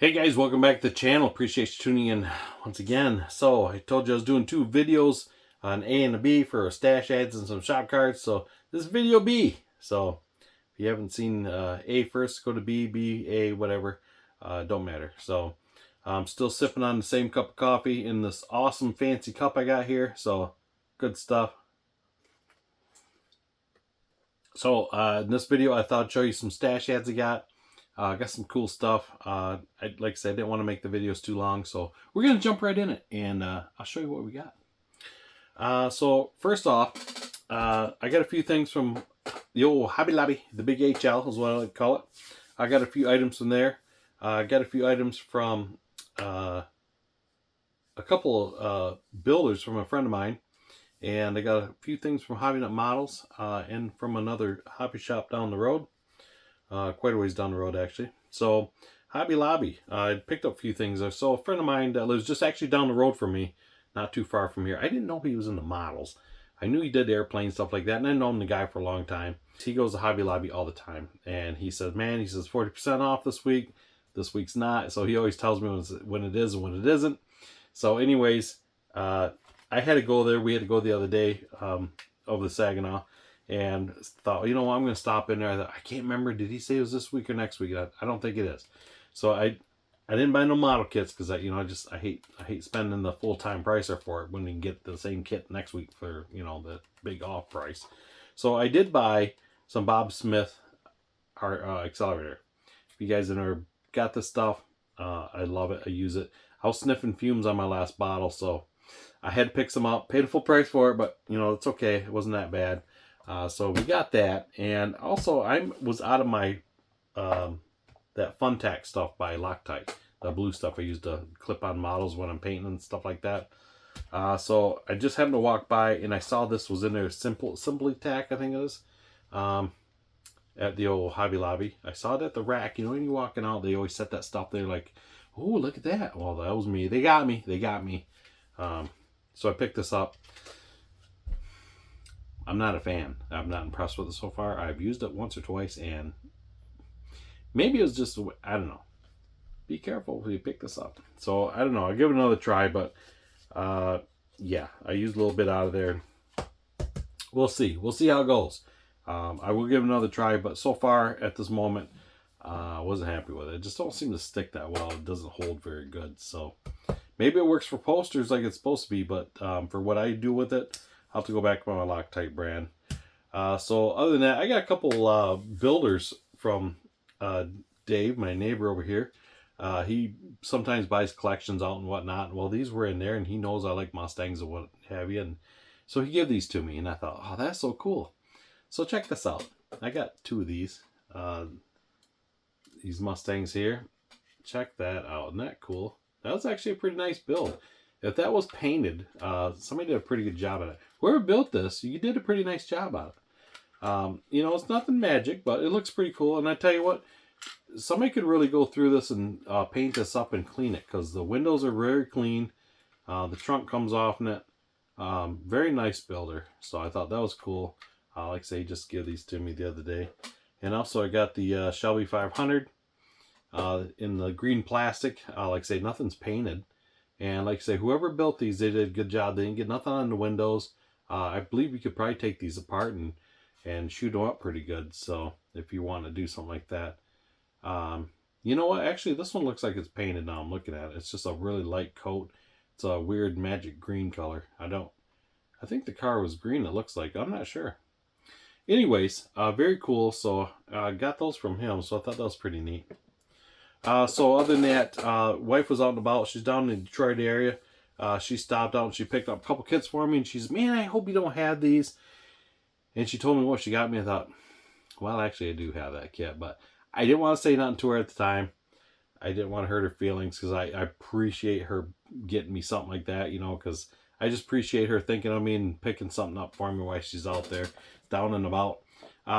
Hey guys, welcome back to the channel. Appreciate you tuning in once again. So I told you I was doing two videos, an A and a B for stash ads and some shop cards. So this is video B. So if you haven't seen A first, go to B, B, A, whatever. Don't matter. So I'm still sipping on the same cup of coffee in this awesome fancy cup I got here. So good stuff. So in this video I thought I'd show you some stash ads I got. I got some cool stuff. Like I said, I didn't want to make the videos too long, so we're going to jump right in it, and I'll show you what we got. So first off, I got a few things from the old Hobby Lobby, the big HL is what I like to call it. I got a few items from there. I got a few items from a couple of builders from a friend of mine, and I got a few things from Hobby Nut Models and from another hobby shop down the road. Quite a ways down the road, actually. So, Hobby Lobby. I picked up a few things there. So, a friend of mine that lives just actually down the road from me, not too far from here. I didn't know he was into models. I knew he did airplane stuff like that, and I've known the guy for a long time. He goes to Hobby Lobby all the time, and he says, man, he says 40% off this week. This week's not. So, he always tells me when it is and when it isn't. So, anyways, I had to go there. We had to go the other day over the Saginaw. And thought, you know what, I'm going to stop in there. I can't remember, did he say it was this week or next week? I don't think it is. So I didn't buy no model kits because I hate spending the full-time price for it when you can get the same kit next week for, you know, the big off price. So I did buy some Bob Smith accelerator. If you guys have never got this stuff, I love it. I use it. I was sniffing fumes on my last bottle, so I had to pick some up. Paid a full price for it, but you know, it's okay. It wasn't that bad. So we got that, and also I was out of my that Funtac stuff by Loctite, the blue stuff I use to clip on models when I'm painting and stuff like that. So I just happened to walk by and I saw this was in there, Simply Tack, I think it is, at the old Hobby Lobby. I saw it at the rack. You know, when you're walking out, they always set that stuff there like, oh, look at that. Well, that was me. They got me. So I picked this up. I'm not a fan. I'm not impressed with it so far. I've used it once or twice, and maybe it was just, I don't know. Be careful when you pick this up. So, I don't know. I'll give it another try, but yeah, I used a little bit out of there. We'll see. We'll see how it goes. I will give it another try, but so far, at this moment, I wasn't happy with it. It just don't seem to stick that well. It doesn't hold very good. So, maybe it works for posters like it's supposed to be, but for what I do with it, I'll have to go back to my Loctite brand. So other than that, I got a couple builders from Dave, my neighbor over here. He sometimes buys collections out and whatnot. Well, these were in there, and he knows I like Mustangs and what have you. And so he gave these to me, and I thought, oh, that's so cool. So check this out. I got two of these Mustangs here. Check that out. Isn't that cool? That was actually a pretty nice build. If that was painted, somebody did a pretty good job at it. Whoever built this, you did a pretty nice job on it. You know, it's nothing magic, but it looks pretty cool. And I tell you what, somebody could really go through this and paint this up and clean it, because the windows are very clean. The trunk comes off in it. Very nice builder. So I thought that was cool. Like I say, he just gave these to me the other day. And also I got the Shelby 500 in the green plastic. Like I say, nothing's painted. And like I say, whoever built these, they did a good job. They didn't get nothing on the windows. I believe you could probably take these apart and shoot them up pretty good. So if you want to do something like that. You know what? Actually, this one looks like it's painted now. I'm looking at it. It's just a really light coat. It's a weird magic green color. I think the car was green, it looks like. I'm not sure. Anyways, very cool. So I got those from him. So I thought that was pretty neat. So other than that, wife was out and about. She's down in the Detroit area. She stopped out and she picked up a couple kits for me. And she's, man, I hope you don't have these. And she told me what she got me. I thought, well, actually, I do have that kit. But I didn't want to say nothing to her at the time. I didn't want to hurt her feelings, because I appreciate her getting me something like that, you know, because I just appreciate her thinking of me and picking something up for me while she's out there down and about.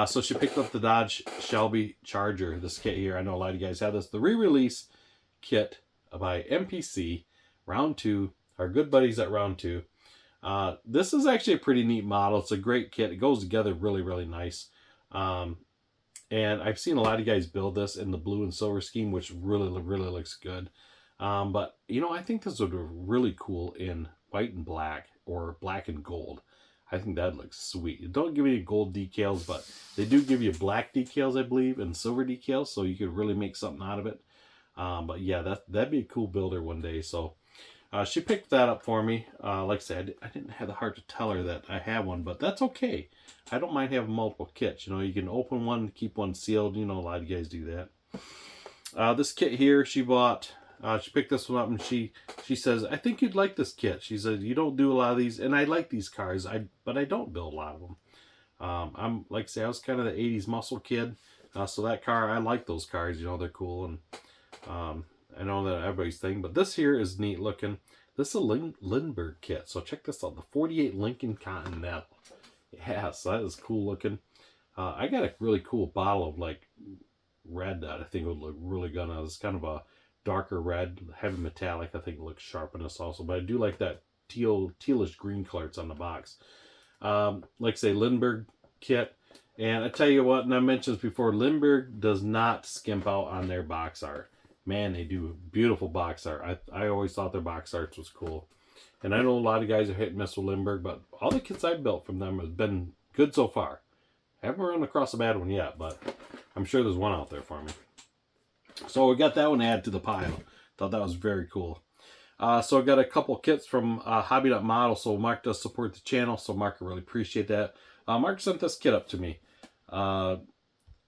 So she picked up the Dodge Shelby Charger, this kit here. I know a lot of you guys have this. The re-release kit by MPC, Round 2, our good buddies at Round 2. This is actually a pretty neat model. It's a great kit. It goes together really, really nice. And I've seen a lot of guys build this in the blue and silver scheme, which really looks good. But you know, I think this would be really cool in white and black or black and gold. I think that looks sweet. Don't give me gold decals, but they do give you black decals, I believe, and silver decals, so you could really make something out of it. But yeah, that'd be a cool builder one day. So she picked that up for me. Like I said, I didn't have the heart to tell her that I have one, but that's okay. I don't mind having multiple kits. You know, you can open one, keep one sealed. You know, a lot of you guys do that. This kit here, she bought. She picked this one up, and she says, "I think you'd like this kit." She said, "You don't do a lot of these, and I like these cars. But I don't build a lot of them. I'm like I say, I was kind of the '80s muscle kid, so that car, I like those cars. You know, they're cool, and I know that everybody's thing. But this here is neat looking. This is a Lindbergh kit. So check this out, the '48 Lincoln Continental. Yeah, so that is cool looking. I got a really cool bottle of like red that I think would look really good on. It's kind of a darker red, heavy metallic. I think it looks sharp in this also, but I do like that tealish green color it's on the box. Like I say, Lindbergh kit. And I tell you what, and I mentioned this before, Lindbergh does not skimp out on their box art. Man, they do beautiful box art. I always thought their box art was cool. And I know a lot of guys are hit and miss with Lindbergh, but all the kits I've built from them have been good so far. I haven't run across a bad one yet, but I'm sure there's one out there for me. So we got that one added to the pile. Thought that was very cool. So I got a couple kits from Hobby.Model. So Mark does support the channel, so Mark, I really appreciate that. Mark sent this kit up to me a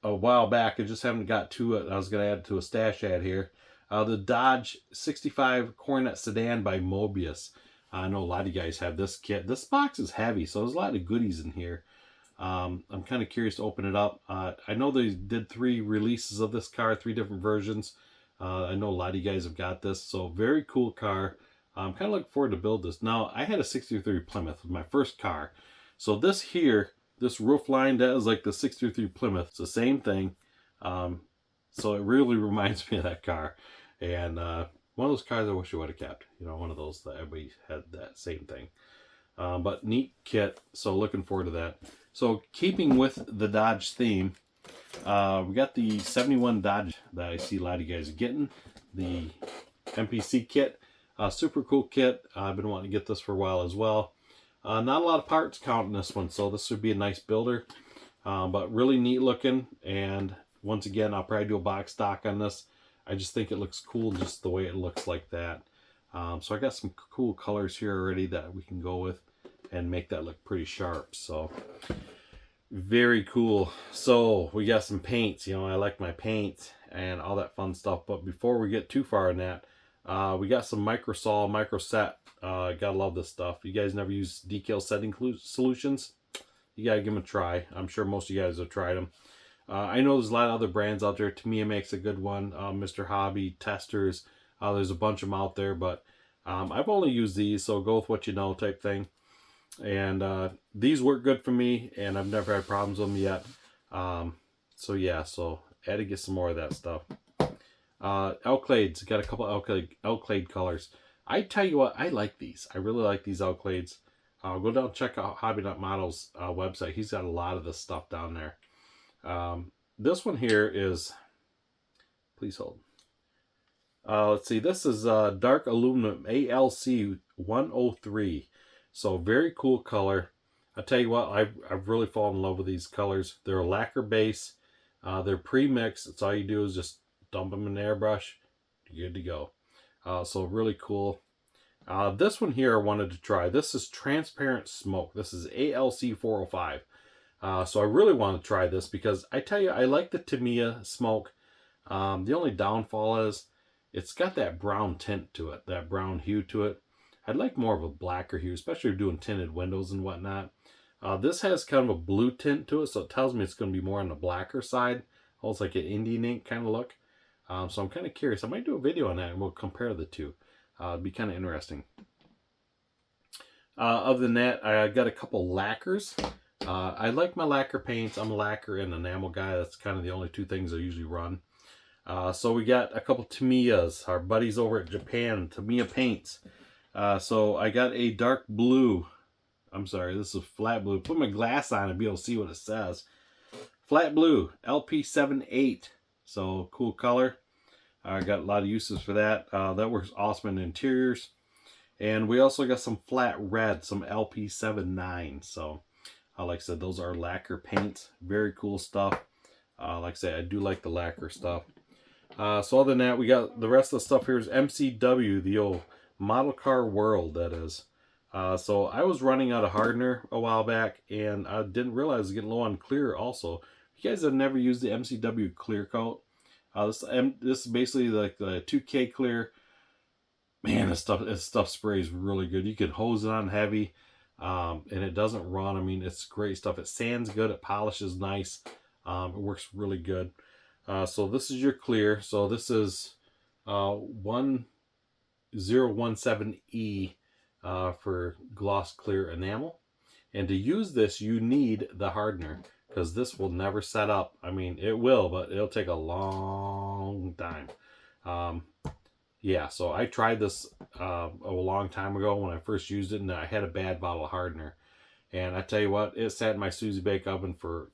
while back. I just haven't got to it. I was going to add it to a stash ad here. The Dodge 65 Coronet Sedan by Mobius. I know a lot of you guys have this kit. This box is heavy, so there's a lot of goodies in here. I'm kind of curious to open it up. I know they did 3 releases of this car, 3 different versions. I know a lot of you guys have got this, so very cool car. I'm kind of looking forward to build this. Now, I had a 63 Plymouth with my first car. So this here, this roof line, that is like the 63 Plymouth. It's the same thing. So it really reminds me of that car. And one of those cars I wish I would have kept. You know, one of those that everybody had that same thing. But neat kit, so looking forward to that. So keeping with the Dodge theme, we got the 71 Dodge that I see a lot of you guys are getting. The MPC kit, super cool kit. I've been wanting to get this for a while as well. Not a lot of parts counting this one, so this would be a nice builder. But really neat looking, and once again, I'll probably do a box stock on this. I just think it looks cool just the way it looks like that. So I got some cool colors here already that we can go with and make that look pretty sharp. So very cool. So we got some paints. You know, I like my paint and all that fun stuff. But before we get too far in that, we got some microsol, microset. Gotta love this stuff. You guys never use decal setting solutions? You gotta give them a try. I'm sure most of you guys have tried them. I know there's a lot of other brands out there. Tamiya makes a good one. Mr. Hobby, Testers. There's a bunch of them out there, but I've only used these, so go with what you know type thing. And these work good for me, and I've never had problems with them yet. So yeah, so I had to get some more of that stuff. Alklades, got a couple Alklade colors. I tell you what, I like these. I really like these Alklades. Go down and check out Hobby.Model's website. He's got a lot of this stuff down there. This one here is, please hold. Let's see, this is dark aluminum ALC 103. So very cool color. I tell you what, I've really fallen in love with these colors. They're a lacquer base. They're pre-mixed. It's all you do is just dump them in the airbrush. You're good to go. So really cool. This one here I wanted to try. This is transparent smoke. This is ALC 405. So I really want to try this because I tell you, I like the Tamiya smoke. The only downfall is it's got that brown tint to it, that brown hue to it. I'd like more of a blacker hue, especially if you're doing tinted windows and whatnot. This has kind of a blue tint to it, so it tells me it's going to be more on the blacker side. Almost like an Indian ink kind of look. So I'm kind of curious. I might do a video on that and we'll compare the two. It'd be kind of interesting. Other than that, I got a couple lacquers. I like my lacquer paints. I'm a lacquer and enamel guy. That's kind of the only two things I usually run. So we got a couple Tamiyas. Our buddies over at Japan, Tamiya Paints. So I got a dark blue. I'm sorry, this is flat blue. Put my glass on and be able to see what it says. Flat blue, LP78. So cool color. I got a lot of uses for that. That works awesome in interiors. And we also got some flat red, some LP79. So like I said, those are lacquer paints. Very cool stuff. Like I said, I do like the lacquer stuff. So other than that, we got the rest of the stuff here is MCW, the old model car world, that is. So I was running out of hardener a while back, and I didn't realize I was getting low on clear also. If you guys have never used the MCW clear coat, this is basically like the 2K clear. Man, this stuff sprays really good. You can hose it on heavy, and it doesn't run. I mean, it's great stuff. it sands good, it polishes nice. It works really good. So this is your clear. So this is 1017E for gloss clear enamel. And to use this, you need the hardener, because this will never set up. I mean, it will, but it'll take a long time. Yeah, so I tried this a long time ago when I first used it, and I had a bad bottle of hardener. And I tell you what, it sat in my Susie Bake oven for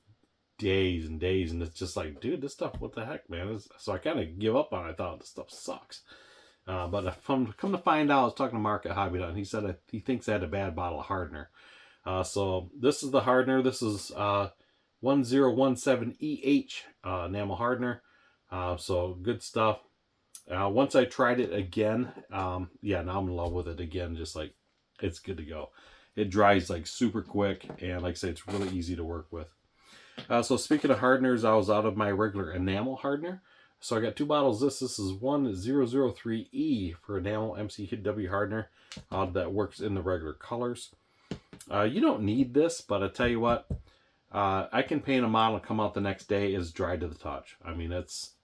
days and days, and it's just like, dude, this stuff, what the heck, man? So I kind of give up on it. I thought this stuff sucks. But come to find out, I was talking to Mark at Hobby Dot, and he said he thinks I had a bad bottle of hardener. So this is the hardener. This is 1017EH enamel hardener. So good stuff. Once I tried it again, yeah, now I'm in love with it again. Just like, it's good to go. It dries like super quick, and like I say, it's really easy to work with. So speaking of hardeners, I was out of my regular enamel hardener. So I got two bottles. This is 1003E for enamel MCW hardener that works in the regular colors. You don't need this, but I tell you what, I can paint a model and come out the next day is dry to the touch. I mean, it's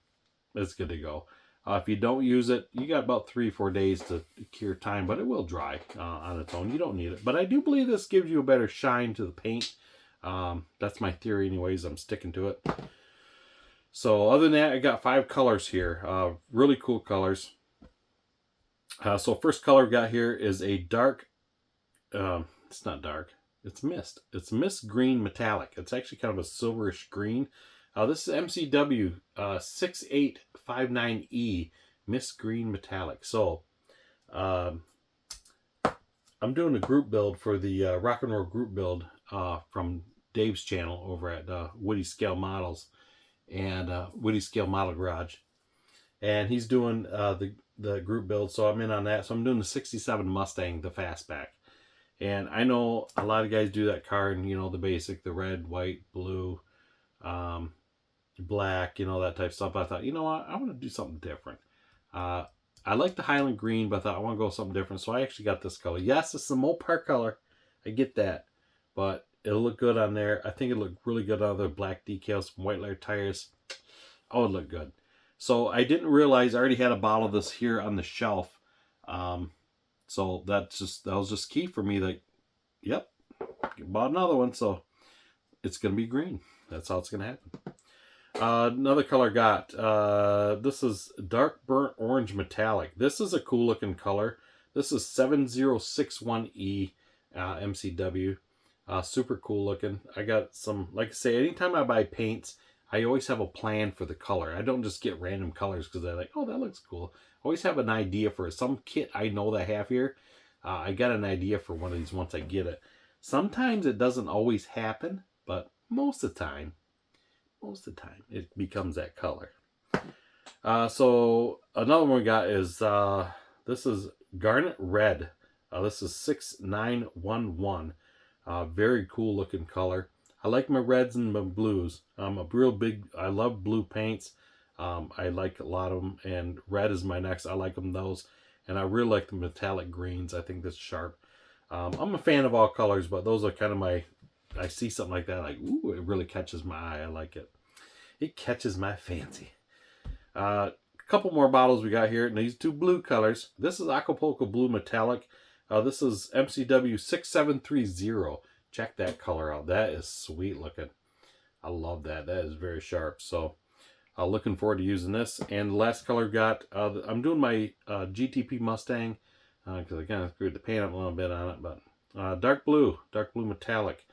good to go. If you don't use it, you got about 3-4 days to cure time, but it will dry on its own. You don't need it. But I do believe this gives you a better shine to the paint. That's my theory anyways. I'm sticking to it. So other than that, I got 5 colors here. Really cool colors. So first color we got here is a dark, it's not dark, it's mist. It's mist green metallic. It's actually kind of a silverish green. This is MCW 6859E mist green metallic. So I'm doing a group build for the rock and roll group build from Dave's channel over at Woody Scale Models and Woody Scale Model Garage, and he's doing the group build, so I'm in on that. So I'm doing the 67 Mustang, the fastback, and I know a lot of guys do that car, and you know, the basic, the red, white, blue, black, you know, that type of stuff. I thought, you know what, I want to do something different. I like the Highland green, but I thought I want to go with something different, so I actually got this color. Yes, it's the Mopar color, I get that, but it'll look good on there. I think it'll look really good on the black decals, some white layer tires. Oh, it'll look good. So I didn't realize I already had a bottle of this here on the shelf. So that was just key for me. Like, yep, bought another one, so it's gonna be green. That's how it's gonna happen. Another color I got. This is dark burnt orange metallic. This is a cool looking color. This is 7061E MCW. Super cool looking. I got some, like I say, anytime I buy paints, I always have a plan for the color. I don't just get random colors because they're like, oh, that looks cool. I always have an idea for it. Some kit I know that I have here, I got an idea for one of these once I get it. Sometimes it doesn't always happen, but most of the time it becomes that color. So another one we got is this is garnet red. This is 6911. Very cool looking color. I like my reds and my blues. I'm a real big, I love blue paints. I like a lot of them, and red is my next. I like them those, and I really like the metallic greens. I think that's sharp. I'm a fan of all colors, but those are kind of my, I see something like that, like, ooh, it really catches my eye. I like it. It catches my fancy. A couple more bottles we got here, and these 2 blue colors. This is Acapulco Blue Metallic. This is MCW 6730. Check that color out. That is sweet looking. I love that. That is very sharp. So looking forward to using this. And the last color got, I'm doing my GTP Mustang because I kind of screwed the paint up a little bit on it. But dark blue metallic.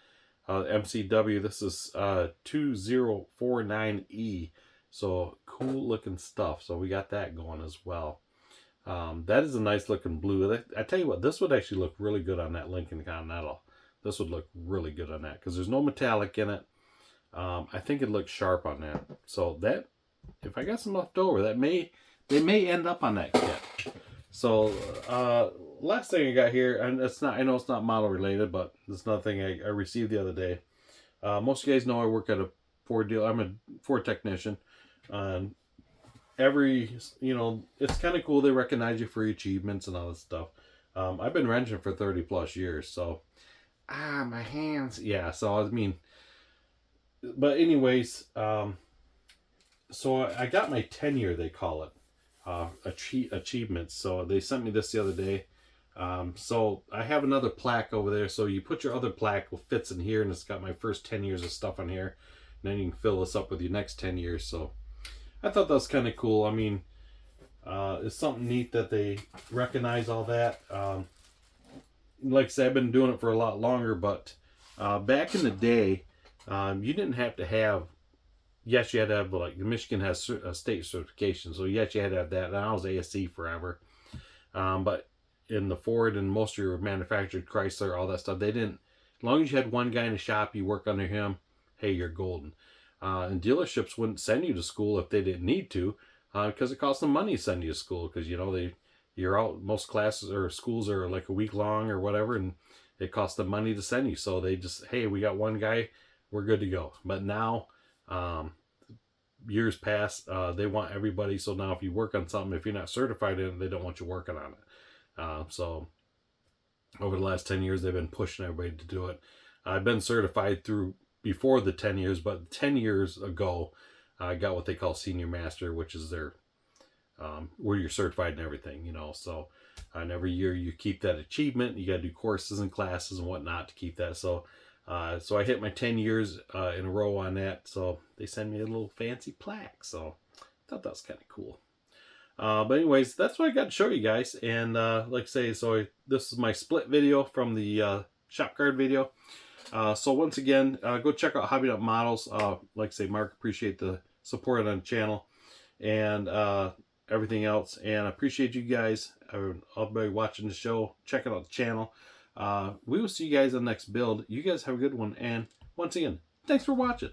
MCW. This is 2049E. So cool looking stuff. So we got that going as well. That is a nice looking blue. I tell you what, this would actually look really good on that Lincoln Continental. This would look really good on that because there's no metallic in it. I think it looks sharp on that. So that, if I got some left over, they may end up on that kit. So last thing I got here, and it's not, I know it's not model related, but it's another thing I received the other day. Most of you guys know I work at a Ford dealer. I'm a Ford technician. It's kind of cool. They recognize you for your achievements and all this stuff. I've been wrenching for 30 plus years, so my hands. Yeah, so I mean, but anyways, so I got my tenure, they call it, achievements. So they sent me this the other day. So I have another plaque over there. So you put your other plaque, fits in here, and it's got my first 10 years of stuff on here. And then you can fill this up with your next 10 years. So I thought that was kind of cool. I mean, it's something neat that they recognize all that. Like I said, I've been doing it for a lot longer, but back in the day, you didn't have to have, yes, you had to have, like, Michigan has a state certification, so yes, you had to have that. And I was ASC forever. But in the Ford and most of your manufactured Chrysler, all that stuff, they didn't, as long as you had one guy in the shop, you work under him, hey, you're golden. And dealerships wouldn't send you to school if they didn't need to, because it costs them money to send you to school, because, you're out, most classes or schools are like a week long or whatever, and it costs them money to send you. So they just, hey, we got one guy, we're good to go. But now, years pass, they want everybody. So now if you work on something, if you're not certified in it, they don't want you working on it. So over the last 10 years, they've been pushing everybody to do it. I've been certified through before the 10 years, but 10 years ago, I got what they call senior master, which is their, where you're certified in everything, so, and every year you keep that achievement. You got to do courses and classes and whatnot to keep that. So, so I hit my 10 years, in a row on that. So they send me a little fancy plaque. So I thought that was kind of cool. But anyways, that's what I got to show you guys. And, like I say, so this is my split video from the, shop card video. So once again, go check out Hobby Nut Models. Like I say, Mark, appreciate the support on the channel and everything else. And I appreciate you guys, everybody watching the show, checking out the channel. We will see you guys on the next build. You guys have a good one. And once again, thanks for watching.